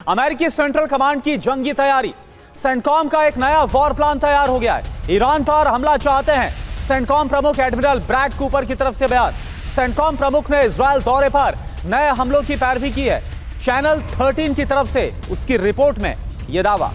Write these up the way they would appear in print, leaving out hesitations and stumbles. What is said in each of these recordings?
अमेरिकी central command की जंगी तैयारी। सेंटकॉम का एक नया वॉर प्लान तैयार हो गया है। ईरान पर हमला चाहते हैं। सेंटकॉम प्रमुख एडमिरल ब्रैड कूपर की तरफ से बयान। सेंटकॉम प्रमुख ने इजरायल दौरे पर नए हमलों की पैरवी की है। चैनल 13 की तरफ से उसकी रिपोर्ट में यह दावा।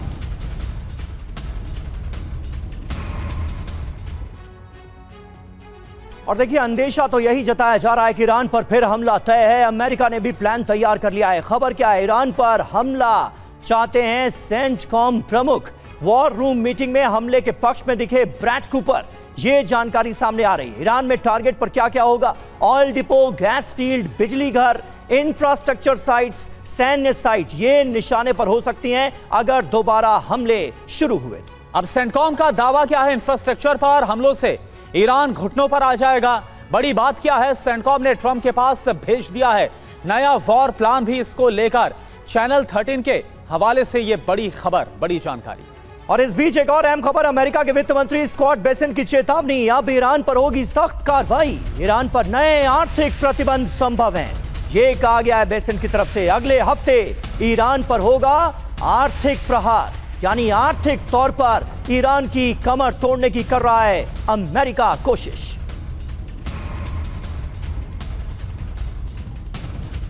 और देखिए, अंदेशा तो यही जताया जा रहा है कि ईरान पर फिर हमला तय है। अमेरिका ने भी प्लान तैयार कर लिया है। खबर क्या है? ईरान पर हमला चाहते हैं सेंटकॉम प्रमुख। वॉर रूम मीटिंग में हमले के पक्ष में दिखे ब्रैड कूपर। ये जानकारी सामने आ रही है। ईरान में टारगेट पर क्या क्या होगा? ऑयल डिपो, गैस फील्ड, बिजली घर, इंफ्रास्ट्रक्चर साइट्स, सैन्य साइट, ये निशाने पर हो सकती हैं अगर दोबारा हमले शुरू हुए। अब सेंटकॉम का दावा क्या है? इंफ्रास्ट्रक्चर पर हमलों से ईरान घुटनों पर आ जाएगा। बड़ी बात क्या है? सेंटकॉम ने ट्रंप के पास भेज दिया है नया वॉर प्लान भी इसको लेकर। चैनल 13 के हवाले से यह बड़ी खबर, बड़ी जानकारी। और इस बीच एक और अहम खबर, अमेरिका के वित्त मंत्री स्कॉट बेसेंट की चेतावनी। अब ईरान पर होगी सख्त कार्रवाई। ईरान पर नए आर्थिक प्रतिबंध संभव हैं, ये कहा गया है बेसेंट की तरफ से। अगले हफ्ते ईरान पर होगा आर्थिक प्रहार, यानी आर्थिक तौर पर ईरान की कमर तोड़ने की कर रहा है अमेरिका कोशिश।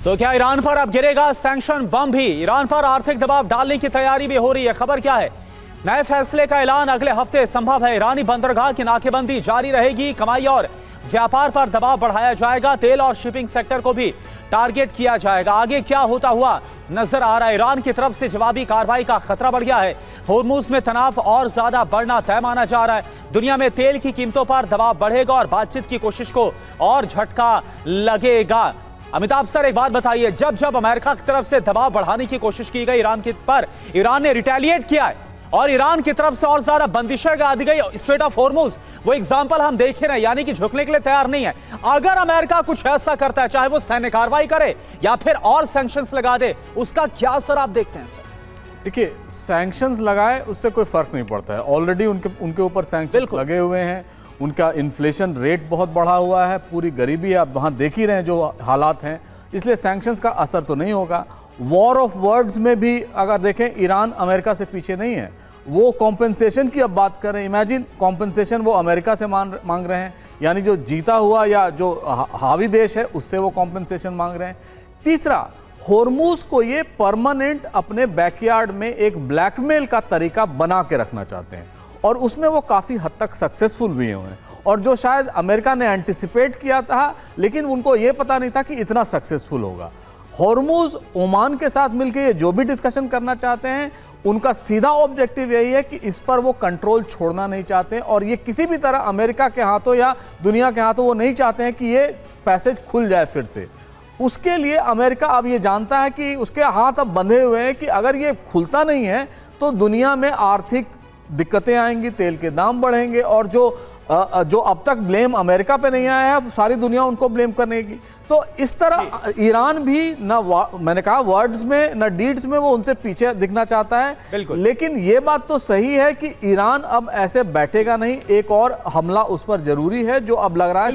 तो क्या ईरान पर अब गिरेगा सैंक्शन बम भी? ईरान पर आर्थिक दबाव डालने की तैयारी भी हो रही है। खबर क्या है? नए फैसले का ऐलान अगले हफ्ते संभव है। ईरानी बंदरगाह की नाकेबंदी जारी रहेगी। कमाई और व्यापार पर दबाव बढ़ाया जाएगा। तेल और शिपिंग सेक्टर को भी टारगेट किया जाएगा। आगे क्या होता हुआ नजर आ रहा है? ईरान की तरफ से जवाबी कार्रवाई का खतरा बढ़ गया है। होर्मुज में तनाव और ज्यादा बढ़ना तय माना जा रहा है। दुनिया में तेल की कीमतों पर दबाव बढ़ेगा और बातचीत की कोशिश को और झटका लगेगा। अमिताभ सर, एक बात बताइए, जब जब अमेरिका की तरफ से दबाव बढ़ाने की कोशिश की गई ईरान के पर, ईरान ने रिटेलिएट किया है और ईरान की तरफ से और ज्यादा बंदिशें लगा दी गई। स्ट्रेट ऑफ होर्मुज वो एग्जांपल हम देख रहे हैं, यानी कि झुकने के लिए तैयार नहीं है। अगर अमेरिका कुछ ऐसा करता है, चाहे वो सैन्य कार्रवाई करे या फिर और सैंक्शंस लगा दे, उसका क्या असर आप देखते हैं सर? देखिए, सैंक्शंस लगाए उससे कोई फर्क नहीं पड़ता है। ऑलरेडी उनके ऊपर सैंक्शंस लगे हुए हैं। उनका इन्फ्लेशन रेट बहुत बढ़ा हुआ है। पूरी गरीबी आप वहाँ देख ही रहे हैं जो हालात हैं, इसलिए सैंक्शंस का असर तो नहीं होगा। वॉर ऑफ वर्ड्स में भी अगर देखें, ईरान अमेरिका से पीछे नहीं है। वो कॉम्पेंसेशन की अब बात कर रहे हैं। इमेजिन, कॉम्पेंसेशन वो अमेरिका से मांग रहे हैं, यानी जो जीता हुआ या जो हावी देश है उससे वो कॉम्पेंसेशन मांग रहे हैं। तीसरा, होर्मुज को ये परमानेंट अपने बैकयार्ड में एक ब्लैकमेल का तरीका बना के रखना चाहते हैं और उसमें वो काफ़ी हद तक सक्सेसफुल भी हुए हैं। और जो शायद अमेरिका ने एंटिसिपेट किया था, लेकिन उनको ये पता नहीं था कि इतना सक्सेसफुल होगा। होर्मुज ओमान के साथ मिलकर ये जो भी डिस्कशन करना चाहते हैं, उनका सीधा ऑब्जेक्टिव यही है कि इस पर वो कंट्रोल छोड़ना नहीं चाहते हैं और ये किसी भी तरह अमेरिका के हाथों या दुनिया के हाथों वो नहीं चाहते हैं कि ये पैसेज खुल जाए फिर से। उसके लिए अमेरिका अब ये जानता है कि उसके हाथ अब बंधे हुए हैं कि अगर ये खुलता नहीं है तो दुनिया में आर्थिक दिक्कतें आएंगी, तेल के दाम बढ़ेंगे और जो अब तक ब्लेम अमेरिका पे नहीं आया है, सारी दुनिया उनको ब्लेम करेगी। तो इस तरह ईरान भी मैंने कहा वर्ड्स में न डीड्स में वो उनसे पीछे दिखना चाहता है। लेकिन ये बात तो सही है कि ईरान अब ऐसे बैठेगा नहीं। एक और हमला उस पर जरूरी है, जो अब लग रहा है